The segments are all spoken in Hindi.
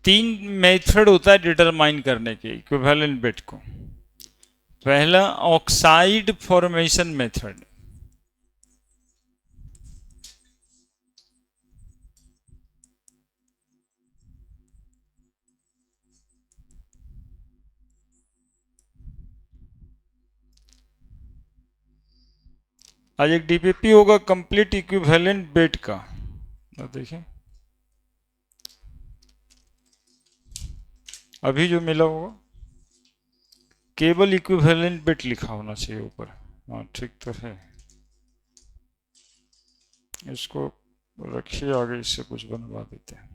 तीन मेथड होता है डिटरमाइन करने के इक्विवेलेंट बिट को। पहला ऑक्साइड फॉर्मेशन मेथड। आज एक डीपीपी होगा कंप्लीट इक्विवेलेंट बिट का, तो देखिए अभी जो मिला होगा केवल इक्विवेलेंट बिट लिखा होना चाहिए ऊपर। हाँ ठीक तो है, इसको रखिए आगे, इससे कुछ बनवा देते हैं।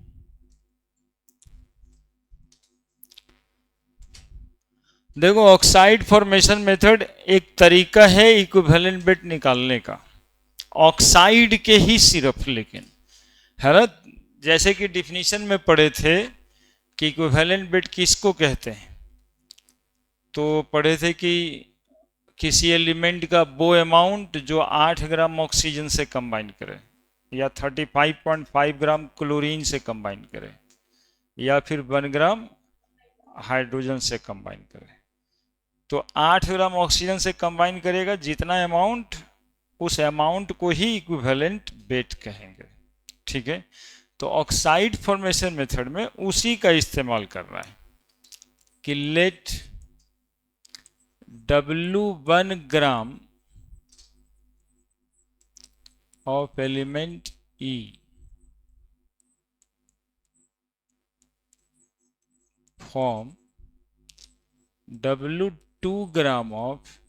देखो ऑक्साइड फॉर्मेशन मेथड एक तरीका है इक्विवेलेंट बिट निकालने का, ऑक्साइड के ही सिर्फ, लेकिन है ना, जैसे कि डिफिनीशन में पढ़े थे कि इक्विवेलेंट बिट किसको कहते हैं, तो पढ़े थे कि किसी एलिमेंट का वो अमाउंट जो 8 ग्राम ऑक्सीजन से कंबाइन करे, या 35.5 ग्राम क्लोरीन से कंबाइन करे, या फिर 1 ग्राम हाइड्रोजन से कंबाइन करे। तो 8 ग्राम ऑक्सीजन से कंबाइन करेगा जितना अमाउंट, उस अमाउंट को ही इक्विवेलेंट वेट कहेंगे। ठीक है, तो ऑक्साइड फॉर्मेशन मेथड में उसी का इस्तेमाल कर रहा है कि let W1 gram of element E form W2 gram of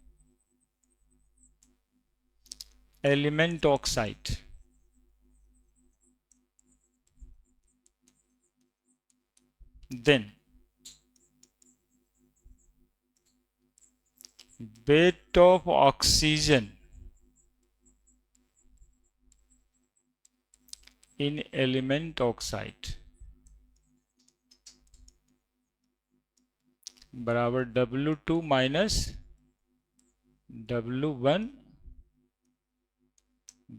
element oxide, then weight of oxygen in element oxide बराबर W2 माइनस W1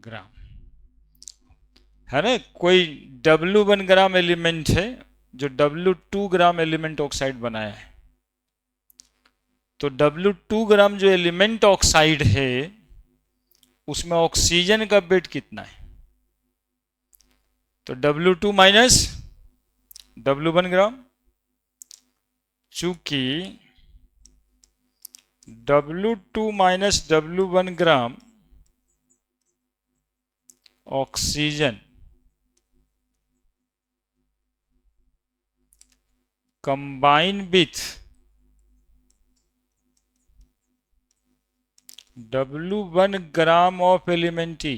ग्राम, है ना। कोई W1 ग्राम एलिमेंट है जो W2 ग्राम एलिमेंट ऑक्साइड बनाया है, तो W2 ग्राम जो एलिमेंट ऑक्साइड है उसमें ऑक्सीजन का वेट कितना है, तो W2 माइनस W1 ग्राम। चूंकि W2 minus W1 gram oxygen combine with W1 gram of element E,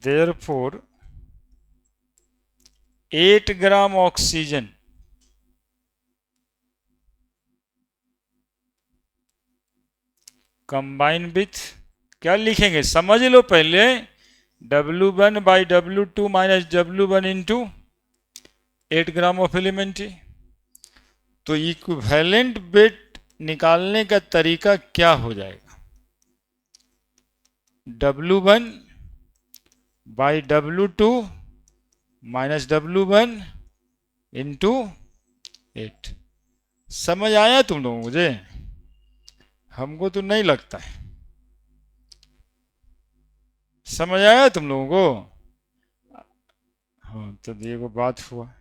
therefore 8 gram oxygen combine with, क्या लिखेंगे समझ लो पहले, W1 by W2 minus W1 into 8 gram of element. तो इक्विवेलेंट वेट निकालने का तरीका क्या हो जाएगा, W1 by W2 minus W1 into 8। समझ आया तुम लोगों को? मुझे, हमको तो नहीं लगता है समझ आया तुम लोगों को। हाँ तो देखो बात हुआ,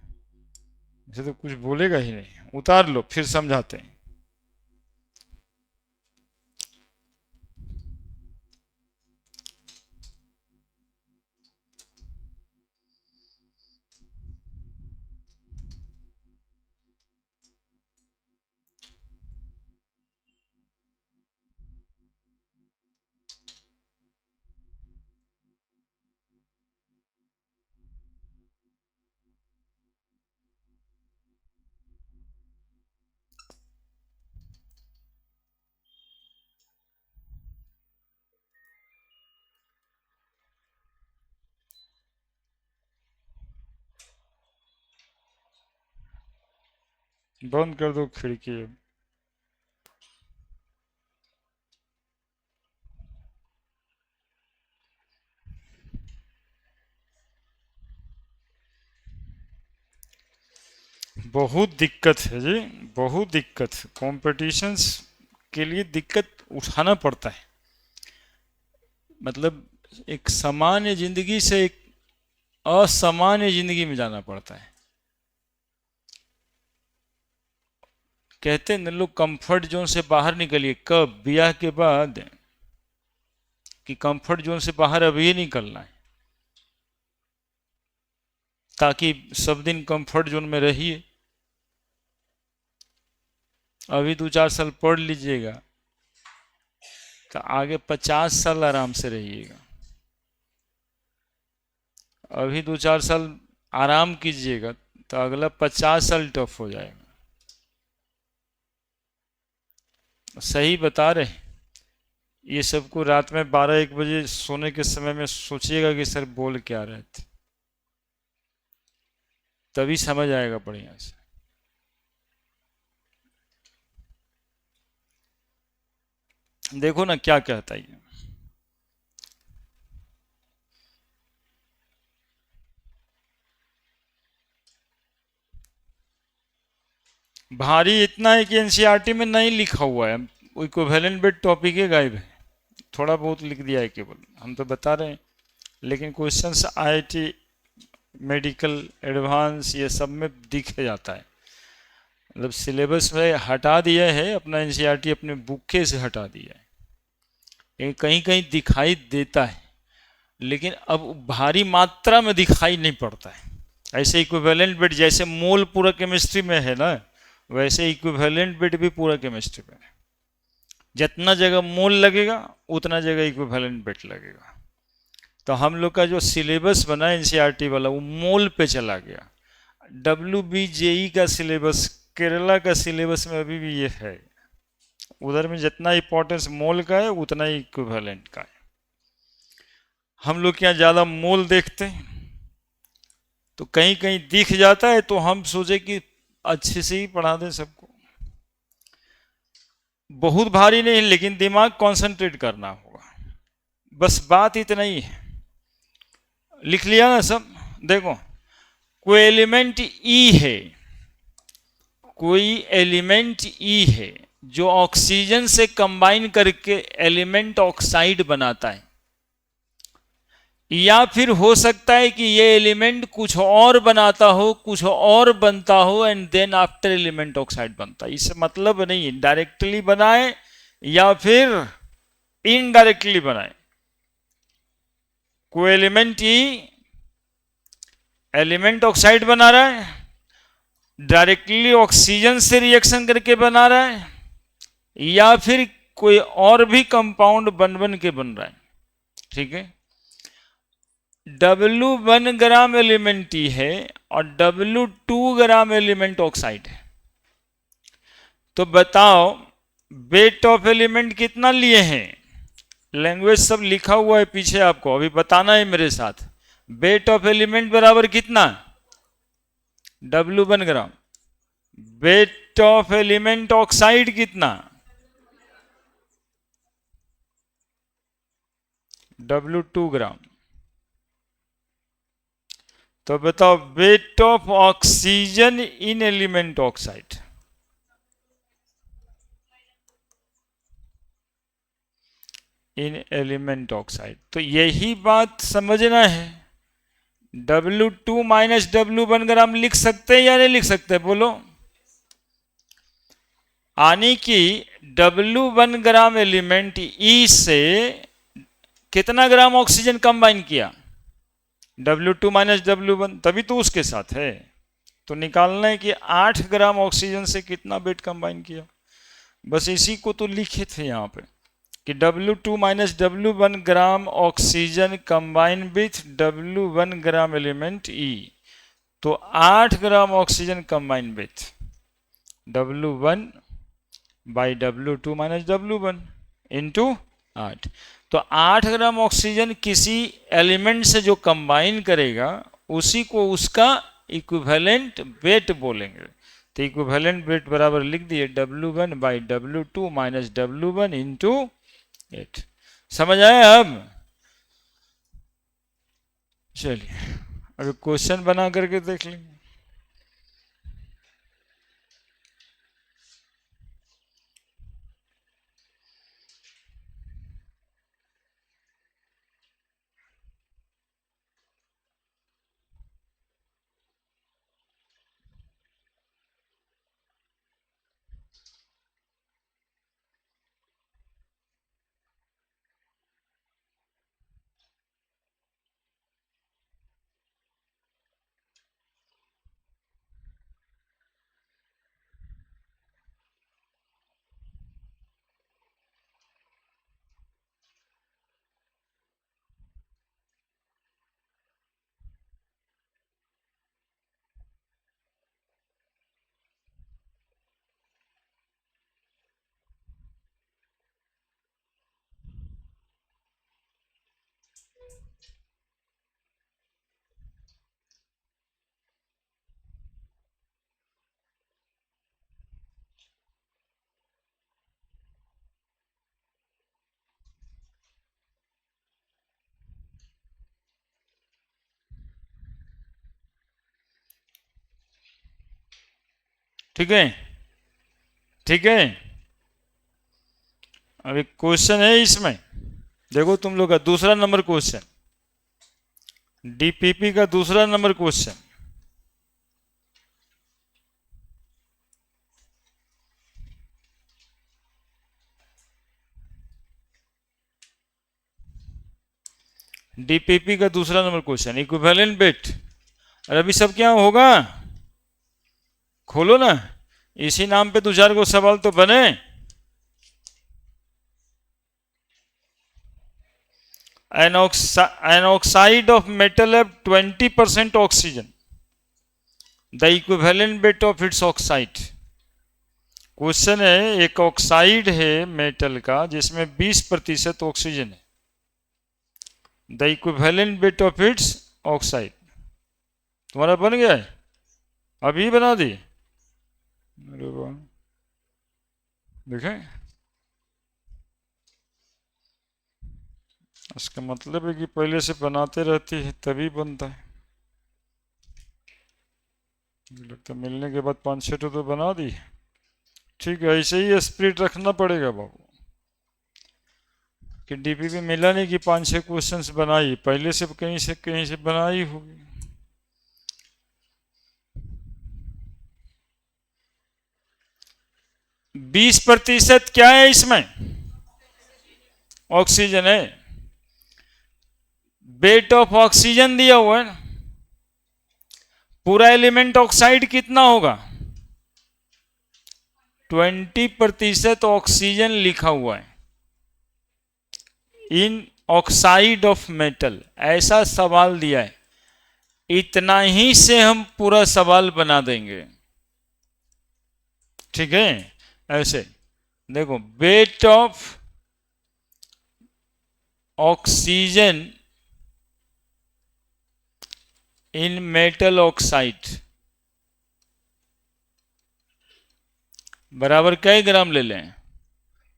ऐसे तो कुछ बोलेगा ही नहीं, उतार लो फिर समझाते हैं। बंद कर दो खिड़की। बहुत दिक्कत है जी, बहुत दिक्कत। कॉम्पिटिशन्स के लिए दिक्कत उठाना पड़ता है। मतलब एक सामान्य जिंदगी से एक असामान्य जिंदगी में जाना पड़ता है। कहते हैं ना लोग, कंफर्ट जोन से बाहर निकलिए। कब? ब्याह के बाद। कि कंफर्ट जोन से बाहर अभी निकलना है, ताकि सब दिन कंफर्ट जोन में रहिए। अभी 2-4 साल पढ़ लीजिएगा तो आगे 50 साल आराम से रहिएगा। अभी 2-4 साल आराम कीजिएगा तो अगला 50 साल टफ हो जाएगा। सही बता रहे। ये सबको रात में 12-1 बजे सोने के समय में सोचिएगा कि सर बोल क्या रहे थे, तभी समझ आएगा बढ़िया से। देखो ना क्या कहता है ये। भारी इतना है कि एनसीईआरटी में नहीं लिखा हुआ है। वो इक्विवेलेंट बिट टॉपिक ही गायब है। थोड़ा बहुत लिख दिया है केवल, हम तो बता रहे हैं। लेकिन क्वेश्चंस आईआईटी, मेडिकल, एडवांस, ये सब में दिख जाता है। मतलब सिलेबस में हटा दिया है अपना, एनसीईआरटी अपने बुके से हटा दिया है। ये कहीं कहीं दिखाई देता है, लेकिन अब भारी मात्रा में दिखाई नहीं पड़ता है। ऐसे इक्विवेलेंट बिट जैसे मोल पूरा केमिस्ट्री में है ना, वैसे इक्विवेलेंट बिट भी पूरा केमिस्ट्री में है। जितना जगह मोल लगेगा उतना जगह इक्विवेलेंट बिट लगेगा। तो हम लोग का जो सिलेबस बना एनसीईआरटी वाला, वो मोल पे चला गया। WBJE का सिलेबस, केरला का सिलेबस में अभी भी ये है। उधर में जितना इंपॉर्टेंस मोल का है उतना ही इक्विवेलेंट का है। हम लोग क्या ज़्यादा मोल देखते हैं, तो कहीं कहीं दिख जाता है तो हम सोचे कि अच्छे से ही पढ़ा दें सबको। बहुत भारी नहीं, लेकिन दिमाग कंसंट्रेट करना होगा। बस बात इतना ही है। लिख लिया ना सब? देखो, कोई एलिमेंट ई है, कोई एलिमेंट ई है जो ऑक्सीजन से कंबाइन करके एलिमेंट ऑक्साइड बनाता है। या फिर हो सकता है कि ये एलिमेंट कुछ और बनाता हो, कुछ और बनता हो, and then after element oxide बनता है। इससे मतलब नहीं डायरेक्टली बनाए या फिर इनडायरेक्टली बनाए। कोई एलिमेंट ही एलिमेंट ऑक्साइड बना रहा है, डायरेक्टली ऑक्सीजन से रिएक्शन करके बना रहा है, या फिर कोई और भी कंपाउंड बन के बन रहा है। ठीक है। W1 ग्राम एलिमेंट ई है और W2 ग्राम एलिमेंट ऑक्साइड है। तो बताओ वेट ऑफ एलिमेंट कितना लिए हैं? लैंग्वेज सब लिखा हुआ है पीछे, आपको अभी बताना है मेरे साथ। वेट ऑफ एलिमेंट बराबर कितना? W1 gram. Weight of element oxide कितना? W2 ग्राम। तो बताओ wait of oxygen in element oxide. In element oxide. तो यही बात समझना है। W2 माइनस W1 ग्राम लिख सकते हैं या नहीं लिख सकते? बोलो। यानी कि W1 ग्राम एलिमेंट ई से कितना ग्राम ऑक्सीजन कंबाइन किया? W2 माइनस W1, तभी तो उसके साथ है। तो निकालना है कि 8 ग्राम ऑक्सीजन से कितना वेट कंबाइन किया। बस इसी को तो लिखे थे यहाँ पे कि W2 minus W1 gram oxygen combine with W1 gram element E. तो 8 gram oxygen combine with W1 by W2 minus W1 into 8। तो 8 ग्राम ऑक्सीजन किसी एलिमेंट से जो कंबाइन करेगा उसी को उसका इक्विवेलेंट वेट बोलेंगे। तो इक्विवेलेंट वेट बराबर लिख दिए W1 by W2 minus W1 into 8। समझ आया अब? चलिए अभी क्वेश्चन बना करके देख लेंगे। ठीक है, ठीक है। अब एक क्वेश्चन है इसमें, देखो तुम लोग का दूसरा नंबर क्वेश्चन, डीपीपी का दूसरा नंबर क्वेश्चन। डीपीपी का दूसरा नंबर क्वेश्चन, इक्विवेलेंट बिट। और अभी सब क्या होगा, खोलो ना, इसी नाम पे दो चार को सवाल तो बने। An oxide of metal have 20% oxygen. The equivalent bit of its oxide. Question है, एक ऑक्साइड है मेटल का जिसमें 20% ऑक्सीजन है। The equivalent bit of its oxide. तुम्हारा बन गया है, अभी बना दी। देखें, इसका मतलब है कि पहले से बनाते रहती है तभी बनता है। लगता मिलने के बाद 5-6 तो बना दी। ठीक है, ऐसे ही स्प्रिट रखना पड़ेगा बाबू, कि डीपीपी मिला नहीं कि 5-6 क्वेश्चंस बनाई, पहले से कहीं से बनाई होगी। बीस प्रतिशत क्या है इसमें, ऑक्सीजन है। वेट ऑफ ऑक्सीजन दिया हुआ है, पूरा एलिमेंट ऑक्साइड कितना होगा, 20% ऑक्सीजन लिखा हुआ है इन ऑक्साइड ऑफ मेटल। ऐसा सवाल दिया है, इतना ही से हम पूरा सवाल बना देंगे। ठीक है, ऐसे देखो, wait of oxygen in metal oxide बराबर कई ग्राम ले लें,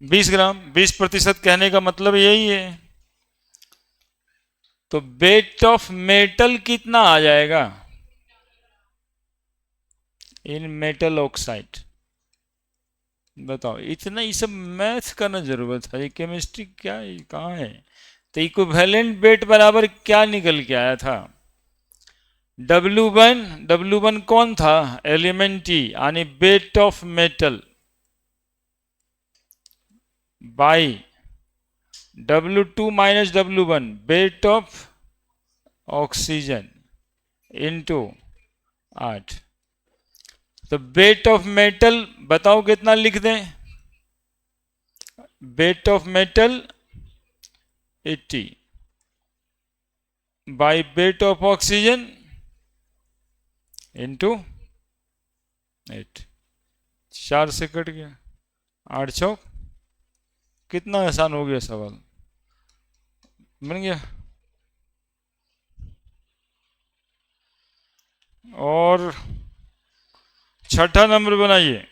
20 ग्राम। 20% कहने का मतलब यही है। तो वेट ऑफ मेटल कितना आ जाएगा इन मेटल ऑक्साइड, बताओ। इतना ये सब मैथ करना जरूरत है, केमिस्ट्री क्या है, कहाँ है। तो इक्विवेलेंट वेट बराबर क्या निकल के आया था, W1 कौन था, एलिमेंट टी, यानी wait of metal, by W2 minus W1 wait of oxygen into 8। तो वेट ऑफ मेटल बताओ कितना लिख दें, wait of metal 80 by weight of oxygen into 8। 4 से कट गया, 8 चौक, कितना आसान हो गया सवाल, बन गया। और छठा नंबर बनाइए,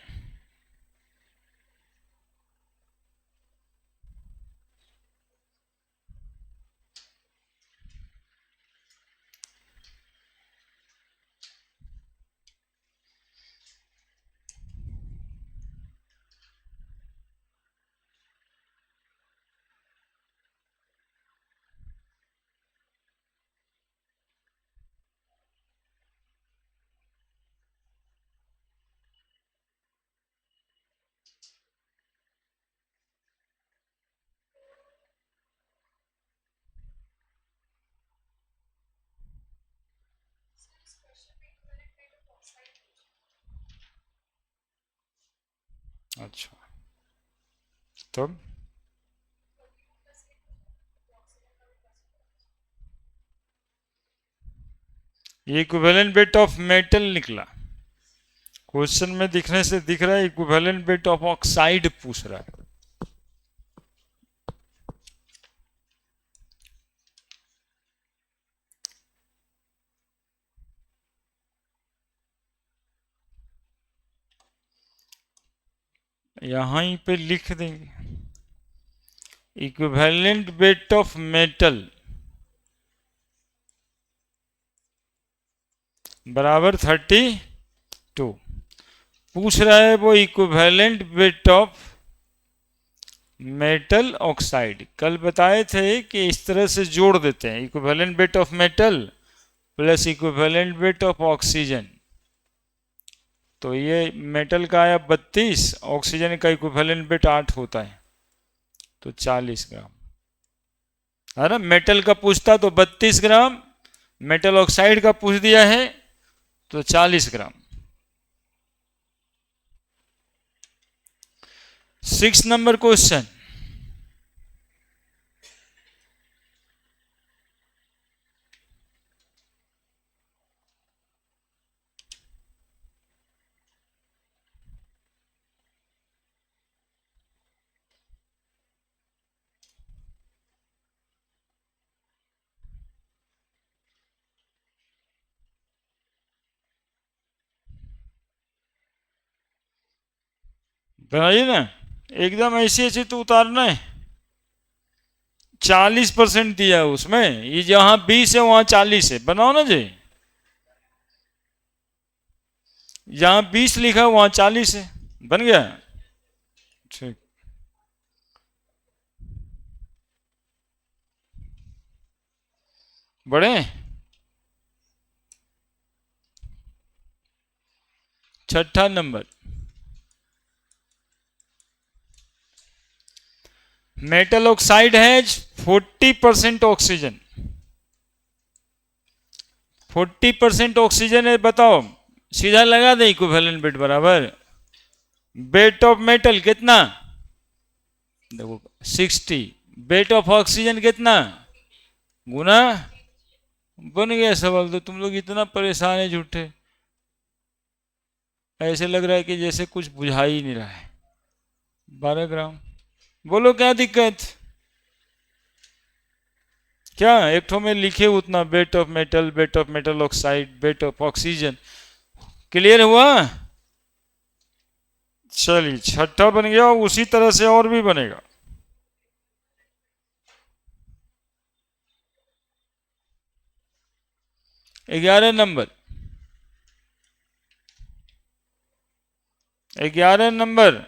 अच्छा तब ये इक्विवेलेंट वेट ऑफ मेटल निकला, क्वेश्चन में दिखने से दिख रहा है इक्विवेलेंट वेट ऑफ ऑक्साइड पूछ रहा है। यहां पे लिख देंगे इक्विवेलेंट वेट ऑफ मेटल बराबर 32। पूछ रहा है वो equivalent weight of metal oxide. कल बताए थे कि इस तरह से जोड़ देते हैं, equivalent weight of metal plus equivalent weight of oxygen. तो ये मेटल का आया 32, ऑक्सीजन का इक्विवेलेंट वेट 8 होता है, तो 40 ग्राम है ना। मेटल का पूछता तो 32 ग्राम, मेटल ऑक्साइड का पूछ दिया है तो 40 ग्राम। 6 नंबर क्वेश्चन, बनाइए ना, एकदम ऐसे ऐसे तो उतारना है। 40% दिया है उसमें, ये जहां 20 है वहां 40 है, बनाओ ना जी। जहां 20 लिखा है वहां 40 है, बन गया। ठीक, बड़े। छठा number, metal oxide has 40% oxygen. 40% oxygen है, बताओ, सीधा लगा दे इक्विवेलेंट वेट बराबर वेट ऑफ मेटल कितना, देखो 60, वेट ऑफ ऑक्सीजन कितना, गुना, बन गया सवाल। तो तुम लोग इतना परेशान है झूठे, ऐसे लग रहा है कि जैसे कुछ बुझा ही नहीं रहा है। 12 ग्राम, बोलो क्या दिक्कत, क्या एक ठो में लिखे उतना, wait of metal, weight of metal oxide, wait of oxygen. Clear हुआ। चलिए छठा बन गया, उसी तरह से और भी बनेगा। ग्यारह नंबर, 11 नंबर,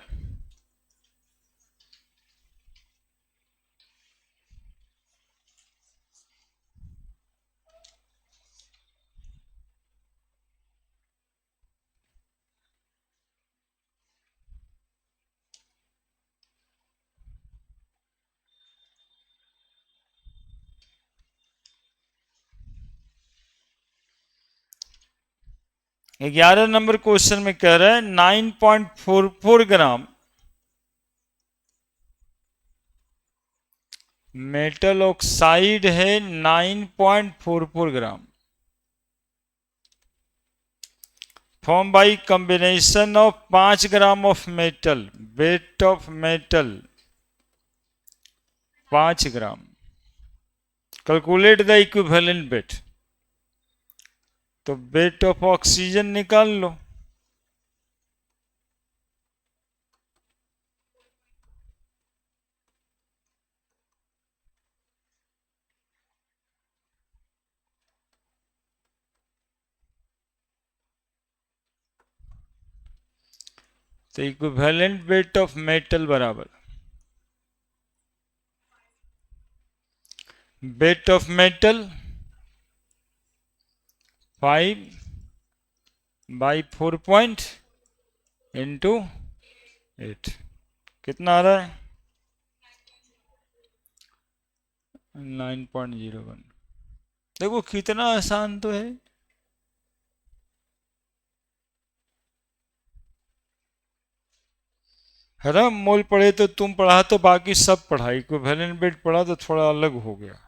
ग्यारह नंबर क्वेश्चन में कह रहा है 9.44 ग्राम मेटल ऑक्साइड है, 9.44 gram form by combination of 5 gram of metal, weight of metal 5 gram, calculate the equivalent weight. तो वेट ऑफ ऑक्सीजन निकाल लो, तो इक्विवेलेंट वेट ऑफ मेटल बराबर weight of metal 5 by 4 point into 8, कितना आ रहा है 9.01। देखो कितना आसान तो है। है ना, मोल पढ़े तो तुम पढ़ा तो बाकी सब पढ़ा, इक्विवेलेंट वेट पढ़ा तो थोड़ा अलग हो गया,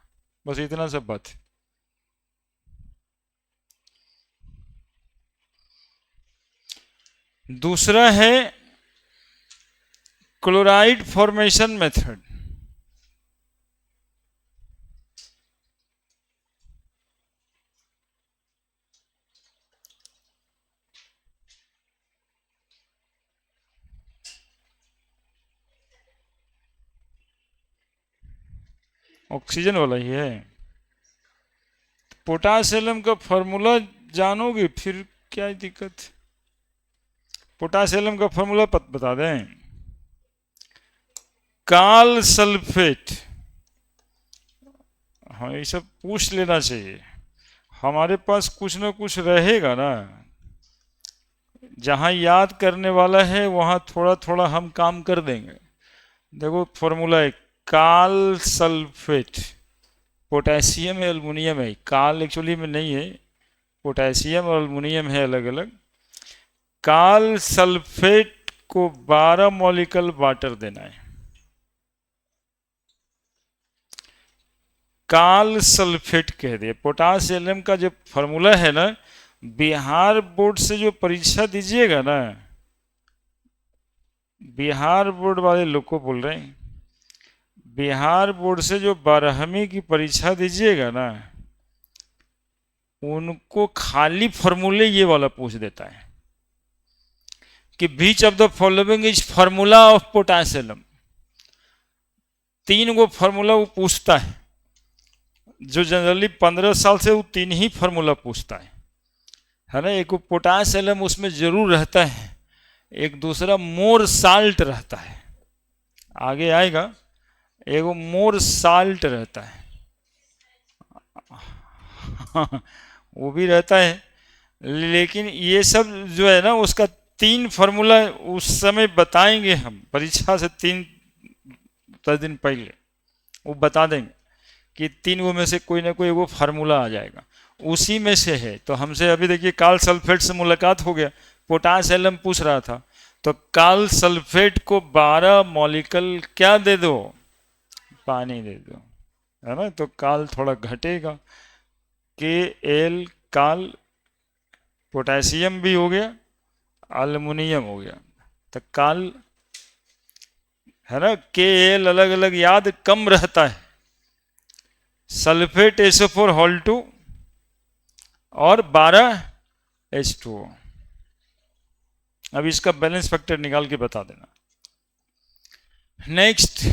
बस इतना सब बात है। दूसरा है क्लोराइड फॉर्मेशन मेथड। ऑक्सीजन वाला ही है। पोटासियम का फॉर्मूला जानोगे फिर क्या दिक्कत। पोटासियम का फॉर्मूला बता दें। काल सल्फेट, हाँ ये सब पूछ लेना चाहिए, हमारे पास कुछ ना कुछ रहेगा ना, जहां याद करने वाला है वहां थोड़ा थोड़ा हम काम कर देंगे। देखो फॉर्मूला है काल सल्फेट, पोटेशियम है एल्युमिनियम है, काल एक्चुअली में नहीं है, पोटेशियम और एल्युमिनियम है अलग अलग। काल सल्फेट को 12 मॉलिक्यूल वाटर देना है। काल सल्फेट कह दिए। पोटासियम का जो फॉर्मूला है ना, बिहार बोर्ड से जो परीक्षा दीजिएगा ना, बिहार बोर्ड वाले लोग को बोल रहे हैं, बिहार बोर्ड से जो 12वीं की परीक्षा दीजिएगा ना, उनको खाली फॉर्मूले ये वाला पूछ देता है कि which of the following is formula of potassium. 3 गो फॉर्मूला वो पूछता है, जो जनरली 15 साल से वो 3 ही फॉर्मूला पूछता है ना। एक पोटासियम उसमें जरूर रहता है, एक दूसरा मोर साल्ट रहता है, आगे आएगा, एक मोर साल्ट रहता है वो भी रहता है। लेकिन ये सब जो है ना, उसका 3 फॉर्मूला उस समय बताएंगे हम, परीक्षा से 3-10 दिन पहले वो बता देंगे कि 3 गो में से कोई ना कोई वो फार्मूला आ जाएगा, उसी में से है। तो हमसे अभी देखिए काल सल्फेट से मुलाकात हो गया, पोटासियम पूछ रहा था, तो काल सल्फेट को 12 मॉलिक्यूल क्या दे दो, पानी दे दो, है ना। तो काल थोड़ा घटेगा, के एल काल, पोटेशियम भी हो गया, एल्युमिनियम हो गया, तो काल, है ना। के एल अलग अलग याद कम रहता है, सल्फेट SO4 होल 2 और 12 H2O। अब इसका बैलेंस फैक्टर निकाल के बता देना। Next,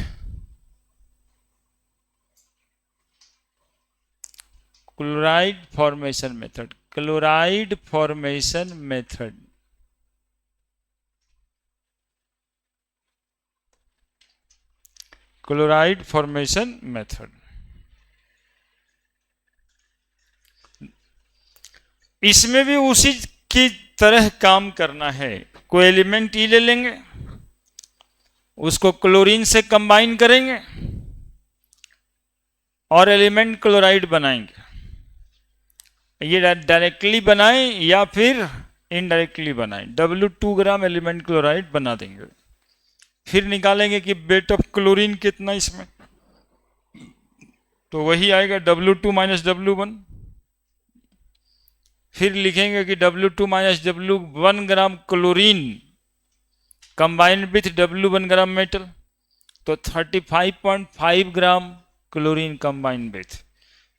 chloride formation method. Chloride formation method, chloride formation method, इसमें भी उसी की तरह काम करना है। कोई एलिमेंट ई ले लेंगे, उसको क्लोरीन से कंबाइन करेंगे और एलिमेंट क्लोराइड बनाएंगे। ये डायरेक्टली बनाएं या फिर इनडायरेक्टली बनाएं, W2 ग्राम एलिमेंट क्लोराइड बना देंगे। फिर निकालेंगे कि वेट ऑफ क्लोरीन कितना इसमें, तो वही आएगा W2 माइनस W1। फिर लिखेंगे कि W2 minus W1 gram chlorine combined with W1 gram metal, तो 35.5 ग्राम क्लोरीन कंबाइंड विथ,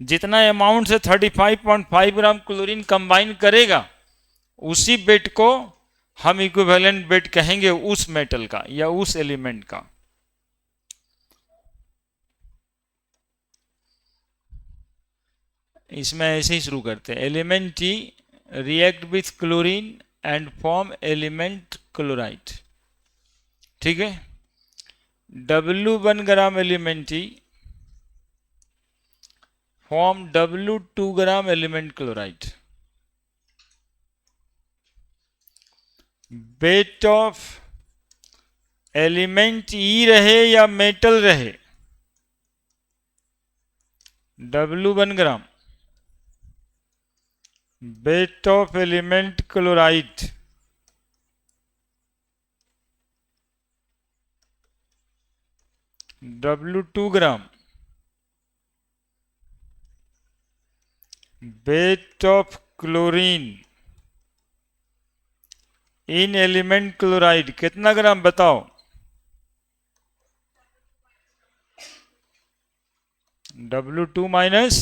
जितना अमाउंट से 35.5 ग्राम क्लोरीन कंबाइन करेगा, उसी वेट को हम इक्विवेलेंट वेट कहेंगे उस मेटल का या उस एलिमेंट का। इसमें ऐसे ही शुरू करते हैं। Element T react with chlorine and form element chloride, ठीक है। W1 gram element T form W2 gram element chloride. Weight of element E रहे या मेटल रहे, W1 gram, weight of element chloride W2 gram, weight of chlorine in element chloride कितना ग्राम बताओ, W2 माइनस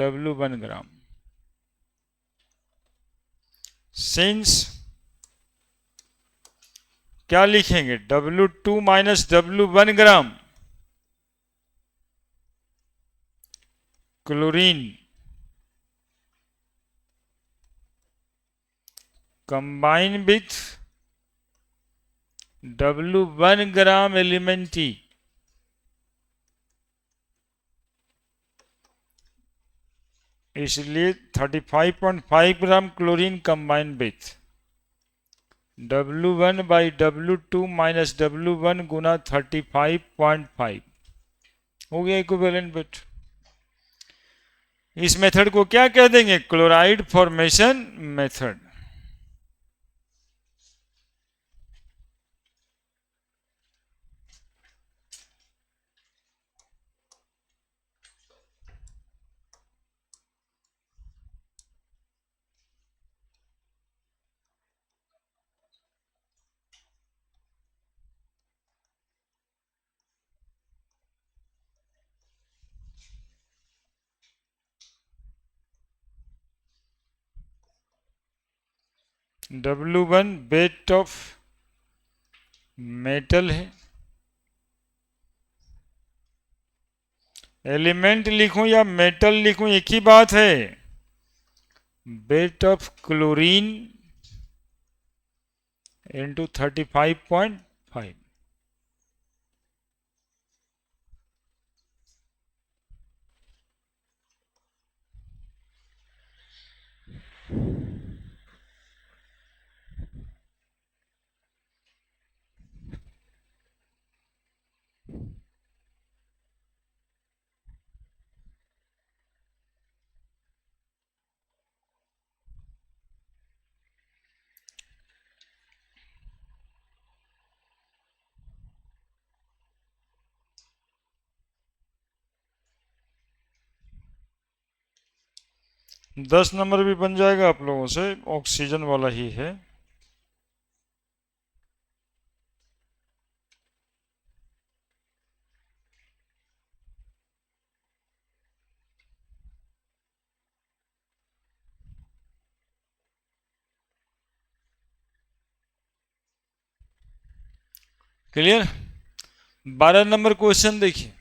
W1 ग्राम। सिंस क्या लिखेंगे, W2 minus W1 gram chlorine combine with W1 gram element E, इसलिए 35.5 gram chlorine combine with W1 by W2 minus W1 गुना 35.5 हो गया इक्विवेलेंट बिट। इस मेथड को क्या कह देंगे? Chloride formation method. W1 wait of metal है, एलिमेंट लिखूं या मेटल लिखूं एक ही बात है, वेट ऑफ क्लोरीन इंटू 35.5। दस नंबर भी बन जाएगा आप लोगों से, ऑक्सीजन वाला ही है। क्लियर? 12 नंबर क्वेश्चन देखिए,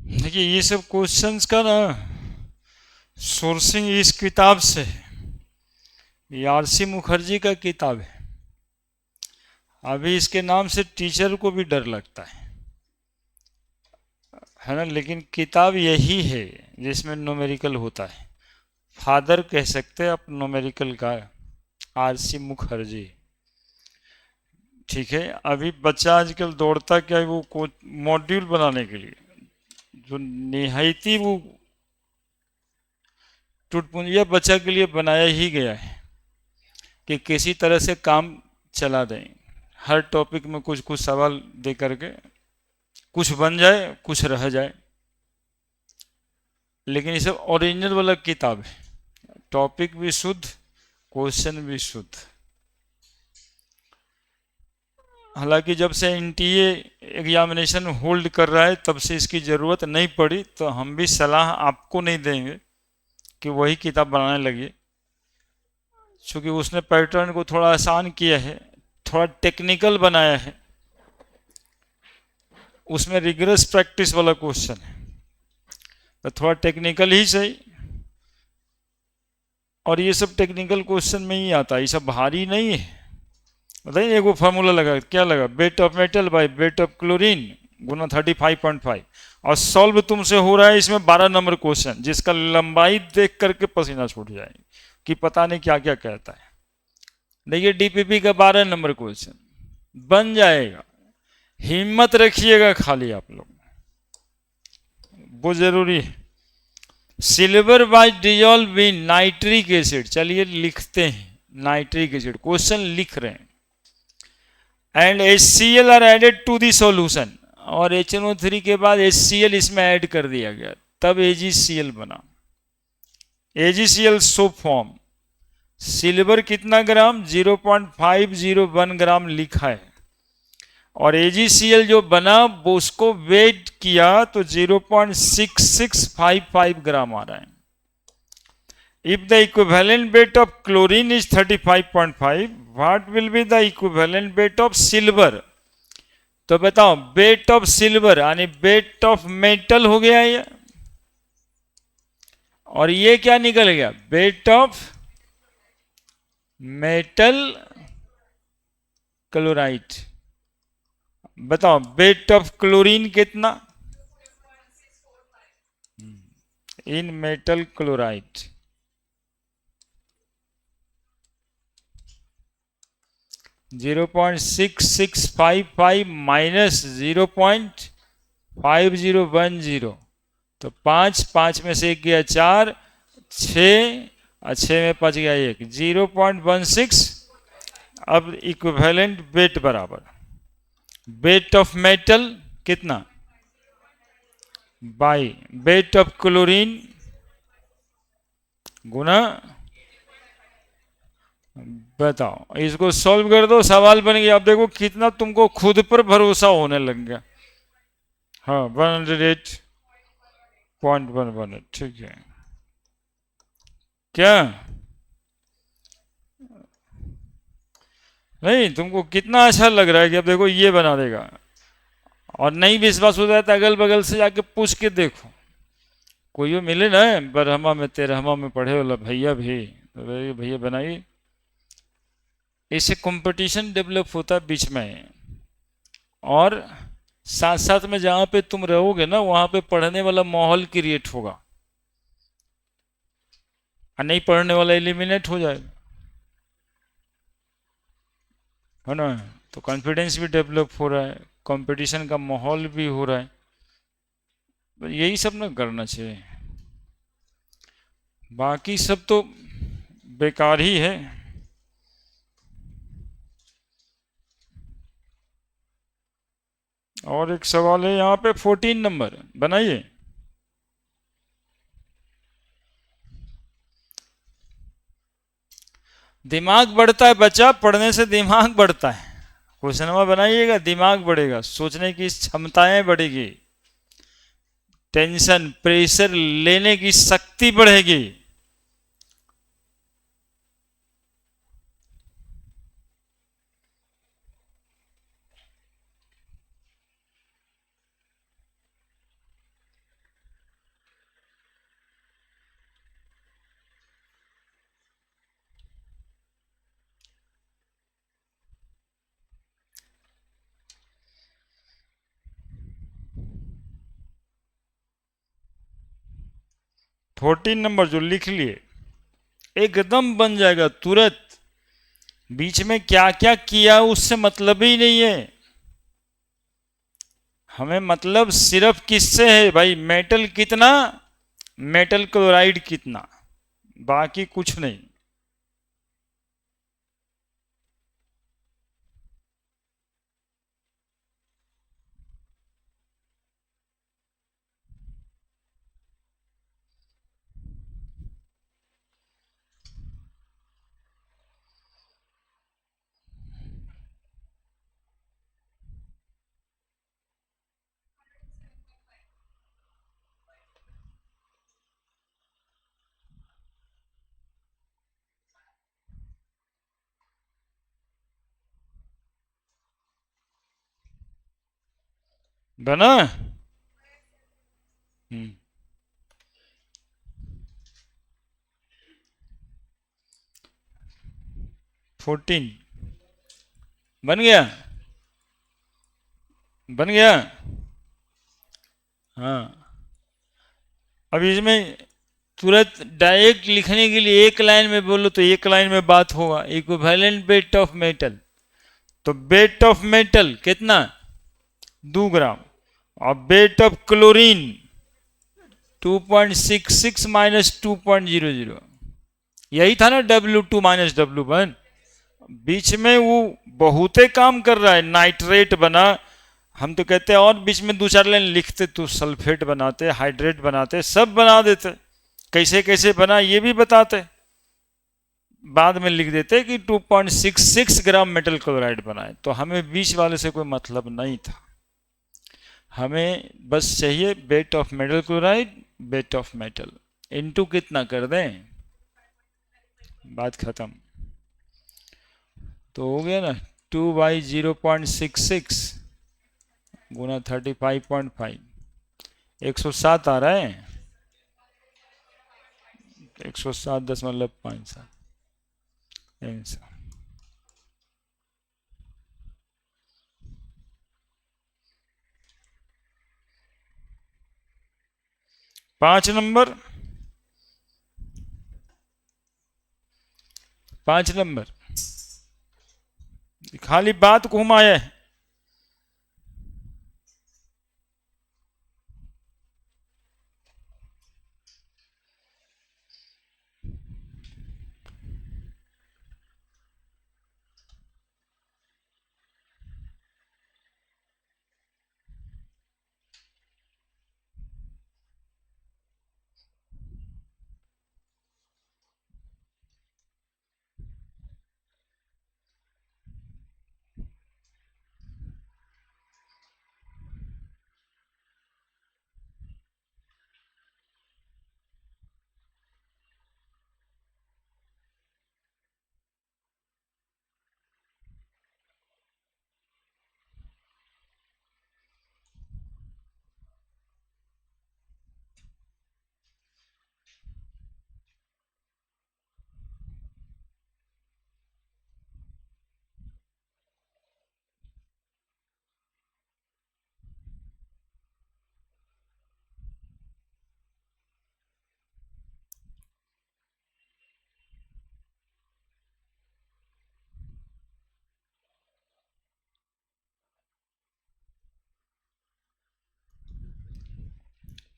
देखिए ये सब क्वेश्चंस का ना सोर्सिंग इस किताब से है, ये आरसी मुखर्जी का किताब है। अभी इसके नाम से टीचर को भी डर लगता है ना, लेकिन किताब यही है जिसमें न्यूमेरिकल होता है। फादर कह सकते हैं आप न्यूमेरिकल का, आरसी मुखर्जी। ठीक है, अभी बच्चा आजकल दौड़ता क्या है, वो मॉड्यूल बनाने के लिए जो निहायती वो टुटपुंजिया बच्चा के लिए बनाया ही गया है कि किसी तरह से काम चला दें, हर टॉपिक में कुछ कुछ सवाल दे करके कुछ बन जाए कुछ रह जाए। लेकिन ये सब ओरिजिनल वाला किताब है, टॉपिक भी शुद्ध, क्वेश्चन भी शुद्ध। हालांकि जब से एनटीए एग्जामिनेशन होल्ड कर रहा है तब से इसकी ज़रूरत नहीं पड़ी, तो हम भी सलाह आपको नहीं देंगे कि वही किताब बनाने लगिए, क्योंकि उसने पैटर्न को थोड़ा आसान किया है, थोड़ा टेक्निकल बनाया है, उसमें रिगरस प्रैक्टिस वाला क्वेश्चन है, तो थोड़ा टेक्निकल ही सही। और ये सब टेक्निकल क्वेश्चन में ही आता है, ये सब भारी नहीं है। बताइए, एक वो फार्मूला लगा, क्या लगा? Weight of metal by weight of chlorine गुना 35.5, और सॉल्व तुमसे हो रहा है इसमें 12 नंबर क्वेश्चन, जिसका लंबाई देख करके पसीना छूट जाए कि पता नहीं क्या क्या कहता है। देखिए डीपीपी का 12 नंबर क्वेश्चन बन जाएगा, हिम्मत रखिएगा खाली आप लोग, वो जरूरी है। Silver was dissolve in nitric acid, चलिए लिखते हैं नाइट्रिक एसिड, क्वेश्चन लिख रहे हैं। And HCl are added to the solution, और HNO3 के बाद HCl इसमें ऐड कर दिया गया, तब AgCl बना। AgCl सोप फॉर्म, सिल्वर कितना ग्राम, 0.501 ग्राम लिखा है, और AgCl जो बना वो उसको वेट किया तो 0.6655 ग्राम आ रहा है। If the equivalent weight of chlorine is 35.5, what will be the equivalent weight of silver? तो बताओ वेट ऑफ सिल्वर यानी वेट ऑफ मेटल हो गया ये, और ये क्या निकल गया, वेट ऑफ मेटल क्लोराइड। बताओ वेट ऑफ क्लोरीन कितना इन मेटल क्लोराइड, 0.6655 माइनस 0.5010, तो 5 में से 1 गया 4, 6 और 6 में 5 गया 1, 0.16। अब इक्विवेलेंट वेट बराबर वेट ऑफ मेटल कितना बाई वेट ऑफ क्लोरीन गुना, बताओ इसको सॉल्व कर दो, सवाल बन गया। अब देखो कितना तुमको खुद पर भरोसा होने लग गया। हाँ 108.11, ठीक है क्या, नहीं तुमको कितना अच्छा लग रहा है कि अब देखो ये बना देगा, और नहीं विश्वास हो जाता अगल बगल से जाके पूछ के देखो, कोई वो मिले ना बरहमा में तेरहमा में पढ़े वाला भैया भी, तो भैया बनाइए। इससे कंपटीशन डेवलप होता है बीच में, और साथ साथ में जहां पे तुम रहोगे ना वहां पे पढ़ने वाला माहौल क्रिएट होगा, और नहीं पढ़ने वाला एलिमिनेट हो जाएगा, है ना। तो कॉन्फिडेंस भी डेवलप हो रहा है, कंपटीशन का माहौल भी हो रहा है, तो यही सब ना करना चाहिए, बाकी सब तो बेकार ही है। और एक सवाल है यहाँ पे 14 नंबर, बनाइए। दिमाग बढ़ता है बच्चा, पढ़ने से दिमाग बढ़ता है, क्वेश्चन बनाइएगा, दिमाग बढ़ेगा, सोचने की क्षमताएं बढ़ेगी, टेंशन प्रेशर लेने की शक्ति बढ़ेगी। फोर्टीन नंबर जो लिख लिए एकदम बन जाएगा तुरंत, बीच में क्या क्या किया उससे मतलब ही नहीं है, हमें मतलब सिर्फ किससे है भाई, मेटल कितना, मेटल क्लोराइड कितना, बाकी कुछ नहीं। बना 14 बन गया, बन गया। हाँ अब इसमें तुरंत डायरेक्ट लिखने के लिए एक लाइन में बोलो तो एक लाइन में बात होगा। इक्विवेलेंट वेट ऑफ मेटल, तो वेट ऑफ मेटल कितना, 2 ग्राम। और वेट ऑफ क्लोरीन 2.66 माइनस 2.00, यही था ना W2 माइनस W1। बीच में वो बहुते काम कर रहा है, नाइट्रेट बना, हम तो कहते हैं, और बीच में 2-4 लाइन लिखते तो सल्फेट बनाते, हाइड्रेट बनाते, सब बना देते, कैसे कैसे बना ये भी बताते, बाद में लिख देते कि 2.66 ग्राम मेटल क्लोराइड बनाए। तो हमें बीच वाले से कोई मतलब नहीं था, हमें बस चाहिए wait of metal chloride, weight of metal, into कितना कर दें, बात खत्म। तो हो गया ना, 2/0.66 गुना 35.5, 107 आ रहा है, 107.57 आंसर। 5 नंबर, 5 नंबर, खाली बात को घुमाया है।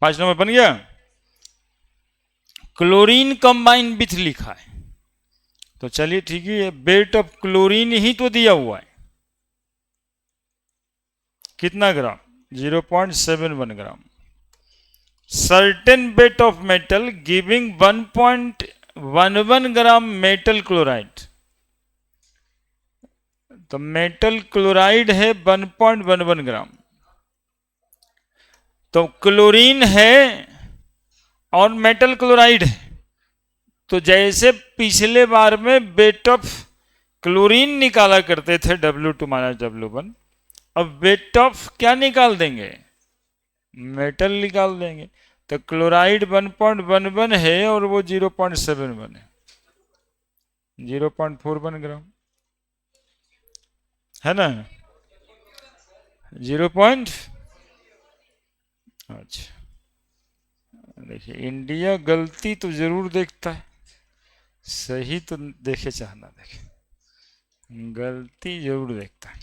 पांच नंबर बन गया। क्लोरीन कंबाइन विथ लिखा है, तो चलिए ठीक है, वेट ऑफ क्लोरीन ही तो दिया हुआ है, कितना gram, 0.71 gram. Certain weight of metal giving 1.11 gram metal chloride, तो मेटल क्लोराइड है 1.11 ग्राम, तो क्लोरीन है और मेटल क्लोराइड है, तो जैसे पिछले बार में वेट ऑफ क्लोरीन निकाला करते थे W2 माइनस W1, अब वेट ऑफ क्या निकाल देंगे, मेटल निकाल देंगे। तो क्लोराइड 1.11 है और वो 0.71 है, 0.41 ग्राम है ना, 0 पॉइंट। अच्छा, देखिए इंडिया गलती तो जरूर देखता है, सही तो देखे चाहना देखे, गलती जरूर देखता है।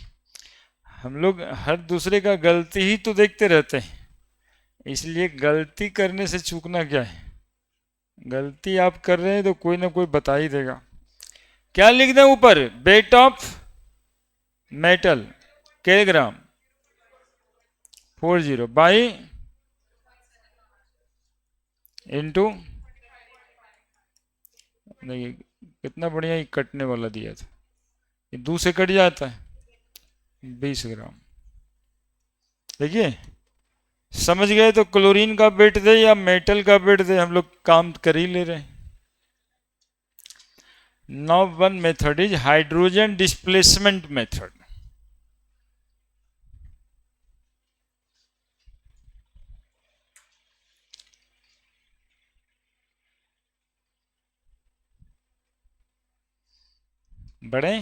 हम लोग हर दूसरे का गलती ही तो देखते रहते हैं, इसलिए गलती करने से चूकना क्या है, गलती आप कर रहे हैं तो कोई ना कोई बता ही देगा। क्या लिख दें ऊपर, wait of metal kilogram 40 by into, देखिए कितना बढ़िया ही कटने वाला दिया था, ये 2 से कट जाता है, 20 ग्राम। देखिए समझ गए, तो क्लोरीन का वेट दे या मेटल का वेट दे, हम लोग काम कर ही ले रहे हैं। Now one method is hydrogen displacement method. बड़े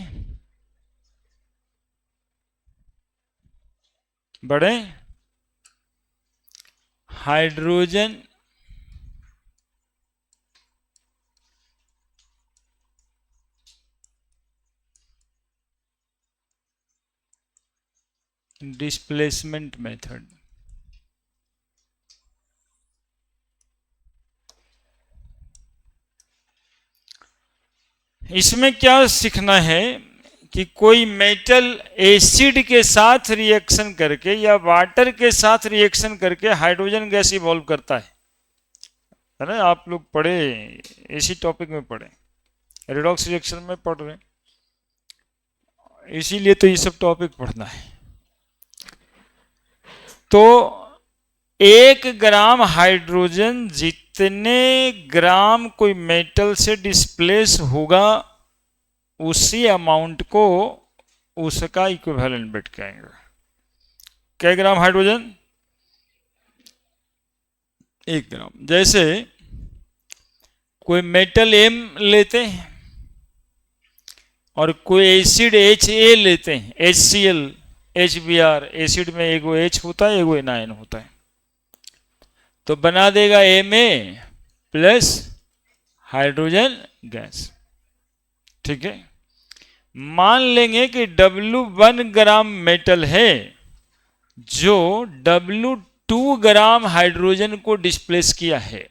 बड़े हाइड्रोजन डिस्प्लेसमेंट मेथड। इसमें क्या सीखना है कि कोई मेटल एसिड के साथ रिएक्शन करके या वाटर के साथ रिएक्शन करके हाइड्रोजन गैस इवॉल्व करता है ना। आप लोग पढ़े, इसी टॉपिक में पढ़े, रेडॉक्स रिएक्शन में पढ़ रहे हैं, इसीलिए तो ये सब टॉपिक पढ़ना है। तो 1 ग्राम हाइड्रोजन जितने ग्राम कोई मेटल से डिस्प्लेस होगा उसी अमाउंट को उसका इक्विवेलेंट वेट कहेंगे। क्या ग्राम हाइड्रोजन? 1 ग्राम। जैसे कोई मेटल एम लेते हैं और कोई एसिड एच ए लेते हैं, HCl, HBr। एसिड में एगो H होता है, एगो एनायन होता है, तो बना देगा Ma प्लस हाइड्रोजन गैस। ठीक है। मान लेंगे कि W1 ग्राम मेटल है जो W2 ग्राम हाइड्रोजन को डिस्प्लेस किया है।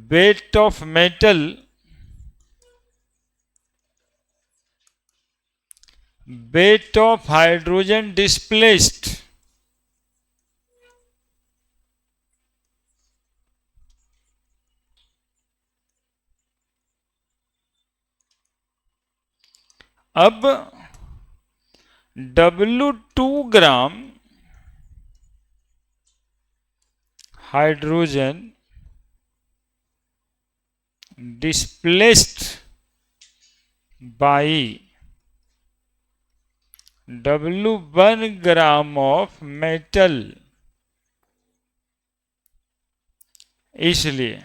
Wait of metal weight of hydrogen displaced अब W2 gram hydrogen displaced by W1 gram of metal, इसलिए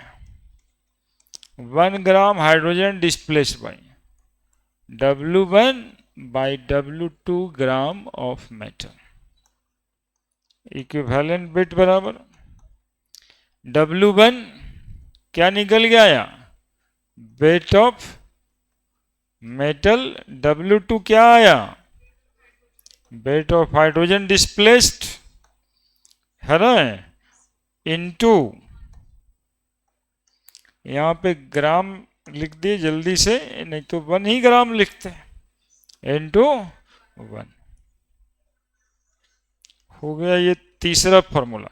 1 gram hydrogen displaced by W1 by W2 gram of metal, equivalent weight बराबर W1 क्या निकल गया यहाँ? Wait of metal. W2 क्या आया? वेट ऑफ हाइड्रोजन डिस्प्लेस्ड, है ना, इनटू, यहाँ पे ग्राम लिख दिए जल्दी से, नहीं तो 1 ही ग्राम लिखते हैं, इनटू 1। हो गया ये तीसरा फॉर्मूला।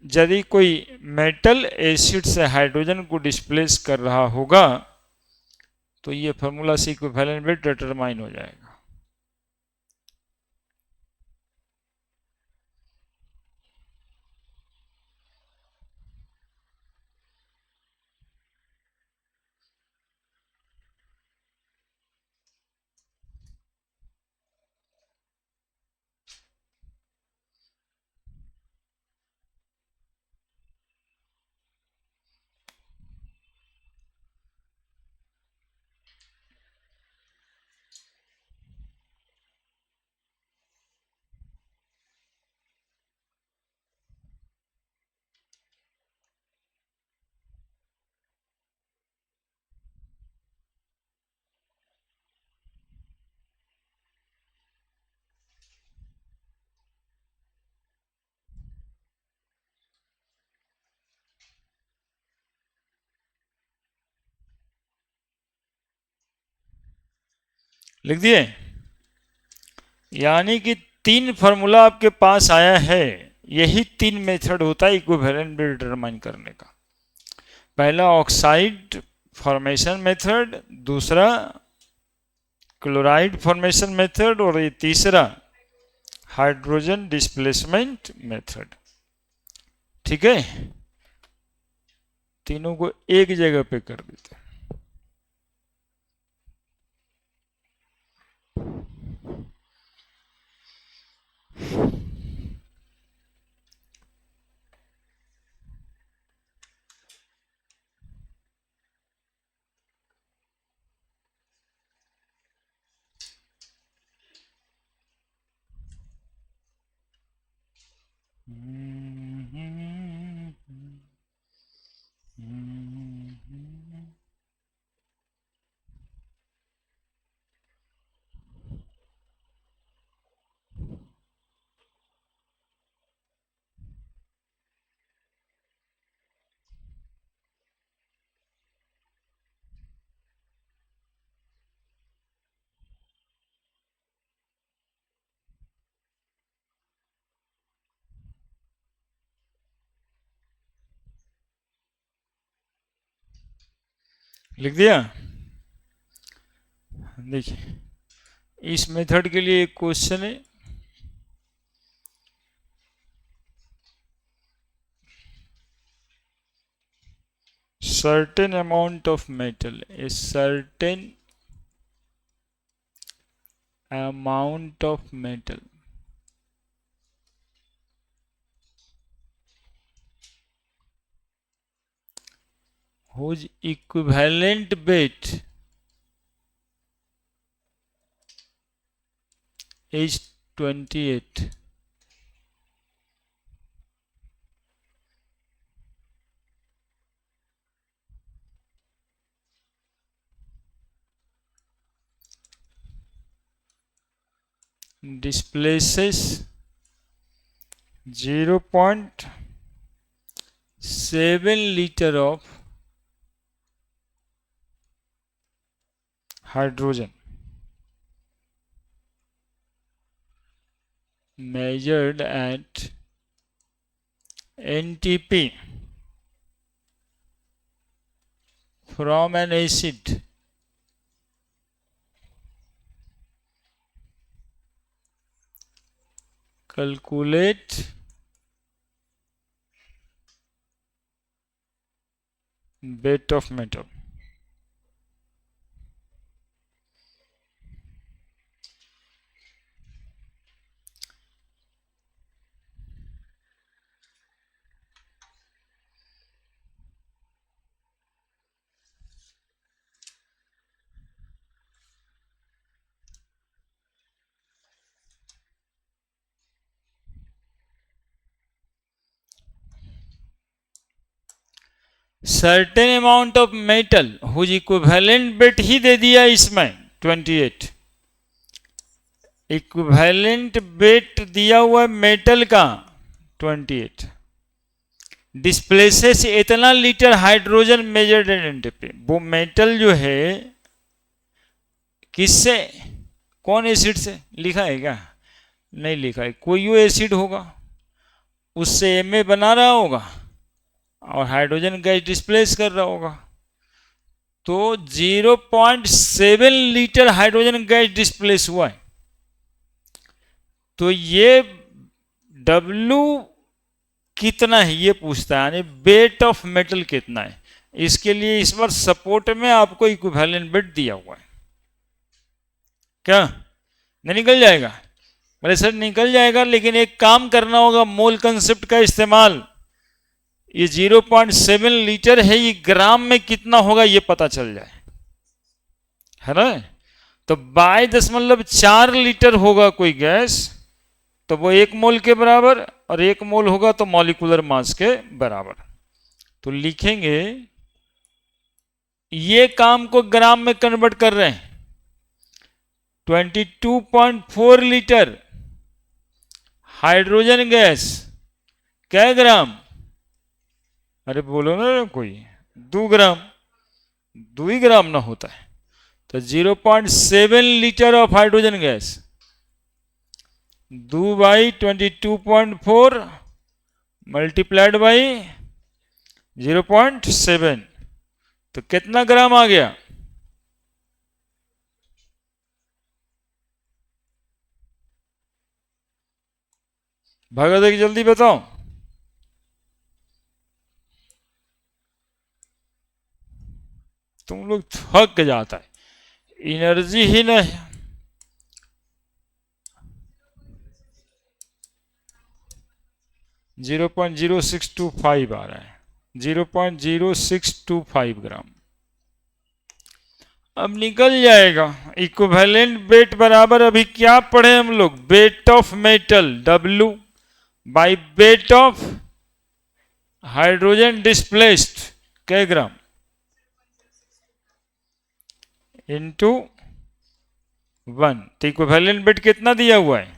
यदि कोई मेटल एसिड से हाइड्रोजन को डिस्प्लेस कर रहा होगा तो ये फॉर्मूला से इक्विवेलेंट वेट डिटरमाइन हो जाएगा। लिख दिए? यानी कि 3 फॉर्मूला आपके पास आया है। यही 3 मेथड होता है इक्विवेलेंट वेट डिटरमाइन करने का। पहला ऑक्साइड फॉर्मेशन मेथड, दूसरा क्लोराइड फॉर्मेशन मेथड, और ये तीसरा हाइड्रोजन डिस्प्लेसमेंट मेथड। ठीक है, तीनों को एक जगह पे कर देते हैं। लिख दिया। देखिए इस मेथड के लिए एक क्वेश्चन है, certain amount of metal, a certain amount of metal whose equivalent weight is 28 displaces 0.7 liter of hydrogen measured at NTP from an acid calculate weight of metal। Certain amount of metal whose equivalent weight ही दे दिया इसमें 28। इक्विवेलेंट वेट दिया हुआ है मेटल का 28, डिस्प्लेसेस इतना litre hydrogen measured in NTP. वो मेटल जो है किससे, कौन एसिड से लिखा है क्या, नहीं लिखा है, कोई एसिड होगा उससे एमए बना रहा होगा और हाइड्रोजन गैस डिस्प्लेस कर रहा होगा। तो 0.7 लीटर हाइड्रोजन गैस डिस्प्लेस हुआ है। तो ये W कितना है ये पूछता है, यानी वेट ऑफ मेटल कितना है। इसके लिए इस बार सपोर्ट में आपको इक्विवेलेंट वेट दिया हुआ है। क्या नहीं निकल जाएगा? बोले सर निकल जाएगा, लेकिन एक काम करना होगा, मोल कंसेप्ट का इस्तेमाल। ये 0.7 लीटर है, ये ग्राम में कितना होगा ये पता चल जाए, है ना। तो 22.4 लीटर होगा कोई गैस, तो वो 1 मोल के बराबर, और 1 मोल होगा तो मॉलिक्यूलर मास के बराबर। तो लिखेंगे ये काम को ग्राम में कन्वर्ट कर रहे हैं। 22.4 लीटर हाइड्रोजन गैस क्या ग्राम, अरे बोलो ना कोई, 2 ग्राम, 2 ही ग्राम ना होता है। तो 0.7 litre of hydrogen gas 2 by 22.4 multiplied by 0.7, तो कितना ग्राम आ गया? भगत एक जल्दी बताओ। तुम लोग थक जाता है, एनर्जी ही नहीं। जीरो 0.0625 आ रहा है, 0.0625 ग्राम। अब निकल जाएगा। इक्विवेलेंट वेट बराबर अभी क्या पढ़े हम लोग, wait of metal W by weight of hydrogen displaced कै ग्राम इंटू 1। तो इक्विवेलेंट वेट कितना दिया हुआ है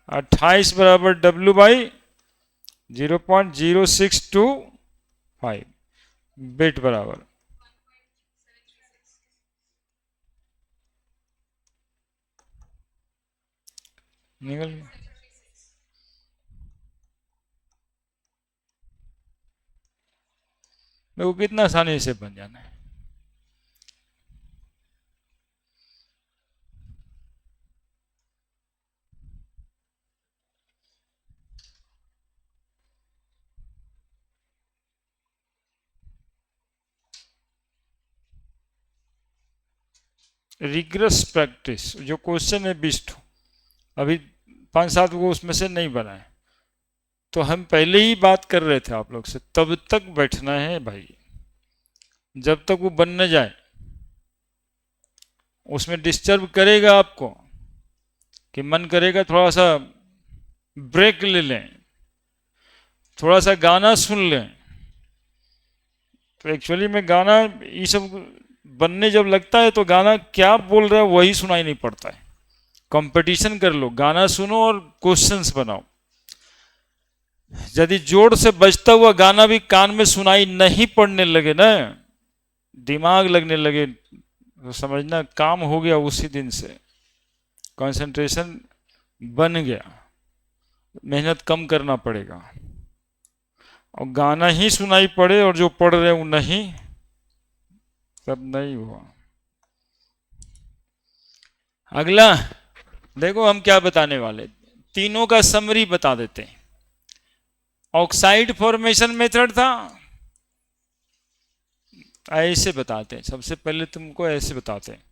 28 बराबर W बाई 0.0625 वेट बराबर निकल गया। देखो कितना आसानी से बन जाना है। रिग्रेस प्रैक्टिस, जो क्वेश्चन है 20 अभी 5-7 को उसमें से नहीं बनाए, तो हम पहले ही बात कर रहे थे आप लोग से, तब तक बैठना है भाई, जब तक वो बन न जाए। उसमें डिस्टर्ब करेगा आपको कि मन करेगा थोड़ा सा ब्रेक ले लें, थोड़ा सा गाना सुन लें, तो एक्चुअली में गाना ये सब बनने जब लगता है तो गाना क्या बोल रहा है वही सुनाई नहीं पड़ता है। कंपटीशन कर लो, गाना सुनो और क्वेश्चंस बनाओ। यदि जोर से बजता हुआ गाना भी कान में सुनाई नहीं पड़ने लगे ना, दिमाग लगने लगे, तो समझना काम हो गया उसी दिन से, कंसंट्रेशन बन गया, मेहनत कम करना पड़ेगा। और गाना ही सुनाई पड़े और जो पढ़ रहे वो नहीं, तब नहीं हुआ। अगला देखो हम क्या बताने वाले, तीनों का समरी बता देते हैं। ऑक्साइड फॉर्मेशन मेथड था, ऐसे बताते हैं, सबसे पहले तुमको ऐसे बताते हैं,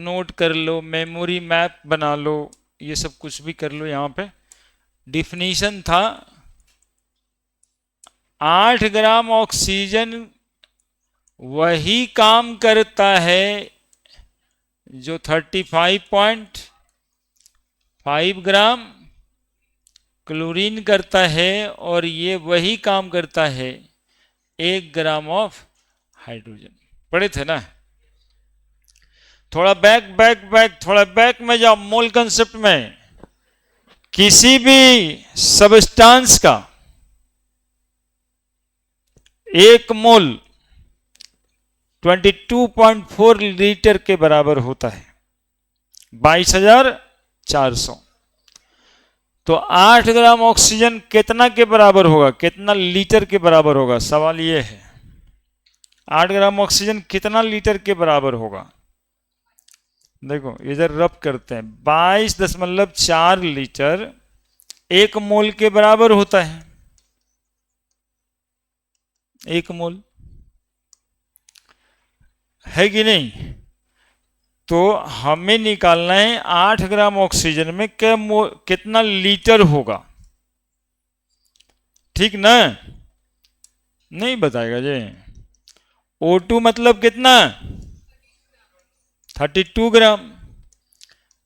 नोट कर लो, मेमोरी मैप बना लो, ये सब कुछ भी कर लो। यहाँ पे डिफिनीशन था 8 ग्राम ऑक्सीजन वही काम करता है जो 35.5 ग्राम क्लोरीन करता है, और ये वही काम करता है 1 ग्राम ऑफ हाइड्रोजन। पढ़े थे ना? थोड़ा थोड़ा बैक में जाओ, मोल कंसेप्ट में। किसी भी सबस्टांस का 1 मोल 22.4 लीटर के बराबर होता है, 22,400। तो 8 ग्राम ऑक्सीजन कितना के बराबर होगा, कितना लीटर के बराबर होगा? सवाल ये है, 8 ग्राम ऑक्सीजन कितना लीटर के बराबर होगा? देखो इधर रब करते हैं, 22.4 लीटर 1 मोल के बराबर होता है। 1 मोल है कि नहीं? तो हमें निकालना है 8 ग्राम ऑक्सीजन में कितना लीटर होगा, ठीक ना? नहीं बताएगा जी। O2 मतलब कितना? 32 ग्राम।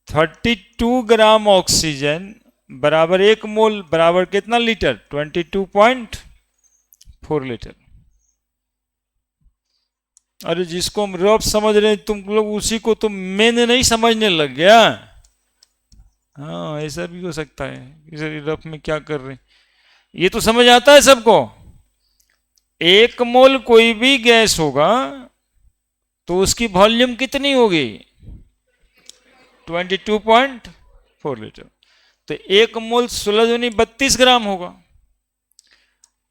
32 ग्राम ऑक्सीजन बराबर 1 मोल बराबर कितना लीटर? 22.4 लीटर। अरे जिसको हम रफ समझ रहे हैं तुम लोग, उसी को तुम मेन नहीं समझने लग गया। हाँ ऐसा भी हो सकता है, इसे रफ में क्या कर रहे हैं, ये तो समझ आता है सबको। 1 मोल कोई भी गैस होगा तो उसकी वॉल्यूम कितनी होगी? 22.4 लीटर। तो 1 मोल 16 दूनी 32 ग्राम होगा।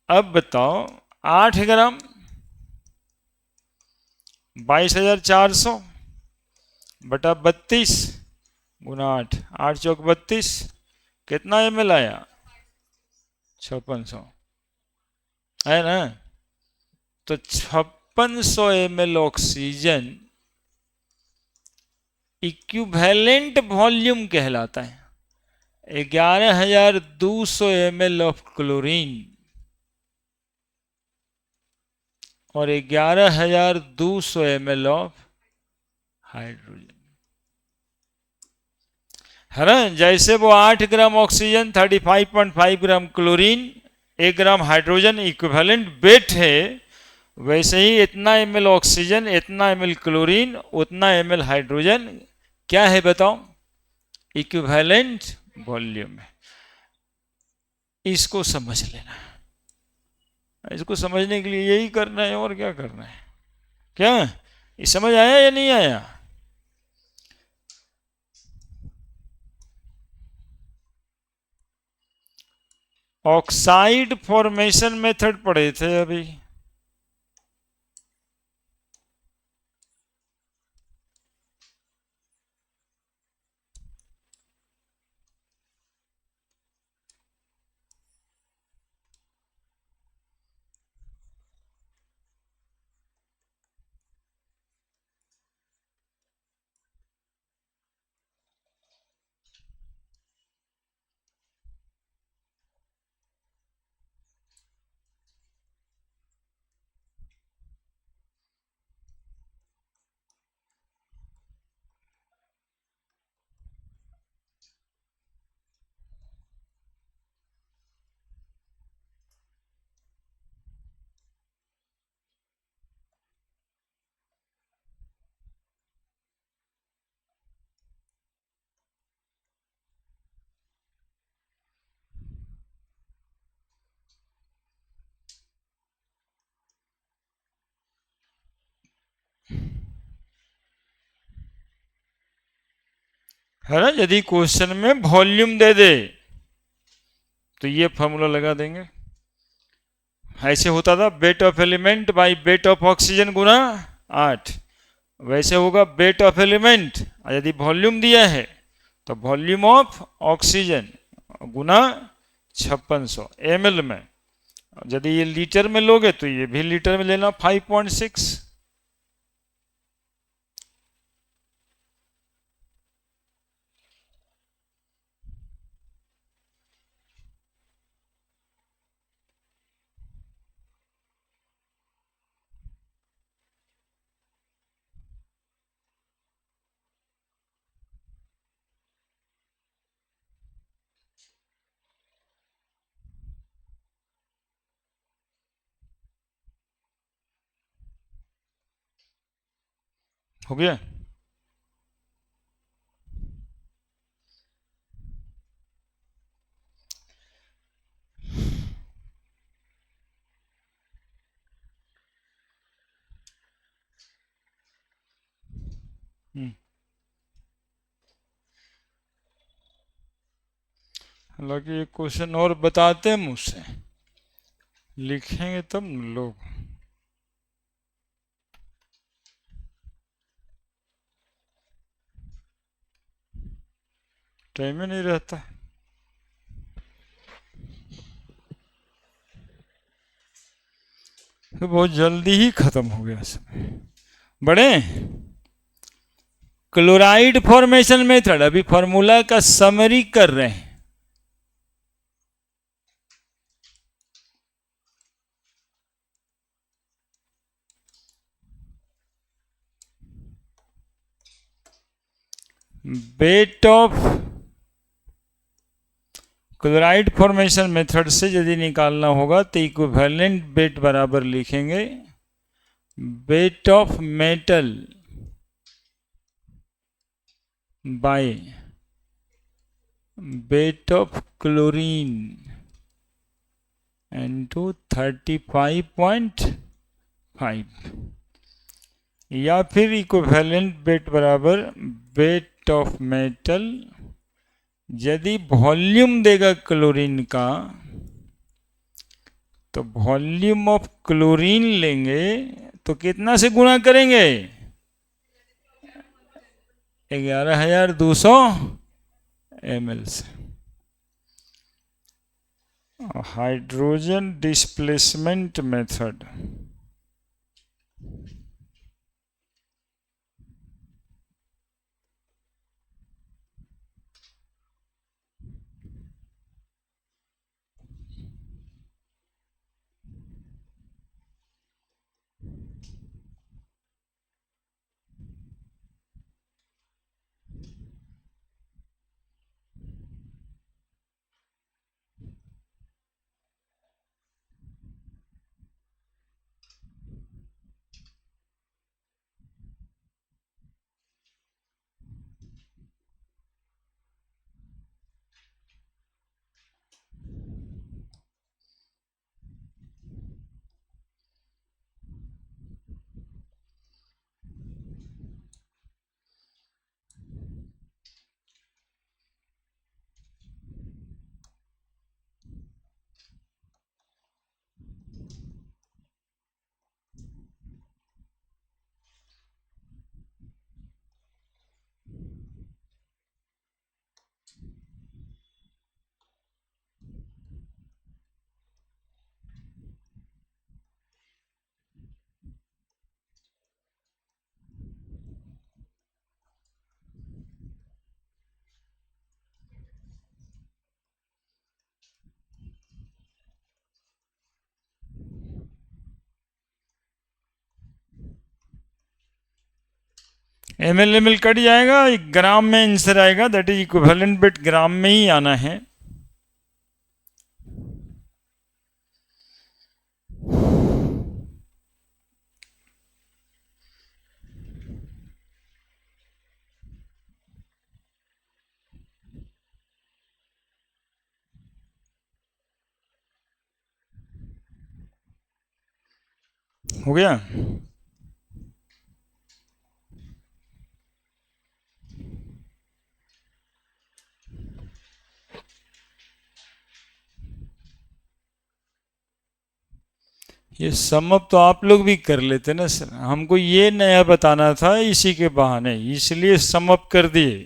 अब बताओ 8 ग्राम 22,400 बटा 32 गुना 8, 8 चौक 32, कितना ml आया? 5600 है ना? तो 5600 ml ऑक्सीजन इक्विवेलेंट वॉल्यूम कहलाता है। 11,200 ml ऑफ क्लोरीन और 11,200 ml ऑफ हाइड्रोजन, है ना? जैसे वो 8 gram oxygen 35.5 gram chlorine 1 gram hydrogen equivalent weight है, वैसे ही इतना ml ऑक्सीजन, इतना ml क्लोरीन, उतना ml हाइड्रोजन क्या है बताओ? इक्विवेलेंट वॉल्यूम है। इसको समझ लेना, इसको समझने के लिए यही करना है, और क्या करना है? क्या ये समझ आया या नहीं आया? ऑक्साइड फॉर्मेशन मेथड पढ़े थे अभी, है ना। यदि क्वेश्चन में वॉल्यूम दे दे तो ये फॉर्मूला लगा देंगे। ऐसे होता था weight of element by weight of oxygen गुना 8। वैसे होगा वेट ऑफ एलिमेंट, यदि वॉल्यूम दिया है तो वॉल्यूम ऑफ ऑक्सीजन गुना 5600 ml में। यदि ये लीटर में लोगे तो ये भी लीटर में लेना 5.6। हो गया। हालांकि एक क्वेश्चन और बताते हैं मुझसे, लिखेंगे तब न लोग। टाइम ही नहीं रहता। तो बहुत जल्दी ही खत्म हो गया समय। बड़े क्लोराइड फॉर्मेशन मेथड, अभी फॉर्मूला का समरी कर रहे हैं। Weight of chloride formation method से यदि निकालना होगा तो इक्विवेलेंट वेट बराबर लिखेंगे wait of metal by weight of chlorine into 35.5, या फिर इक्विवेलेंट वेट बराबर वेट ऑफ मेटल, यदि वॉल्यूम देगा क्लोरीन का तो वॉल्यूम ऑफ क्लोरीन लेंगे तो कितना से गुणा करेंगे, 11,200 ml से। Hydrogen displacement method, ml cut जाएगा, ग्राम में आंसर आएगा, दैट इज इक्विवेलेंट वेट ग्राम में ही आना है। हो गया। ये सम अप तो आप लोग भी कर लेते ना सर, हमको ये नया बताना था इसी के बहाने, इसलिए सम अप कर दिए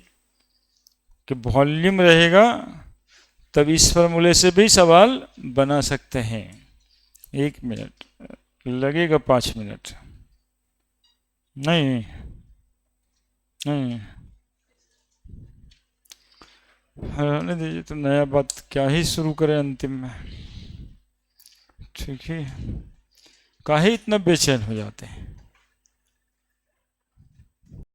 कि वॉल्यूम रहेगा तब इस फॉर्मूले से भी सवाल बना सकते हैं। 1 मिनट लगेगा, 5 मिनट नहीं नहीं रहने दीजिए, तो नया बात क्या ही शुरू करें अंतिम में। ठीक है, काहे इतना बेचैन हो जाते हैं।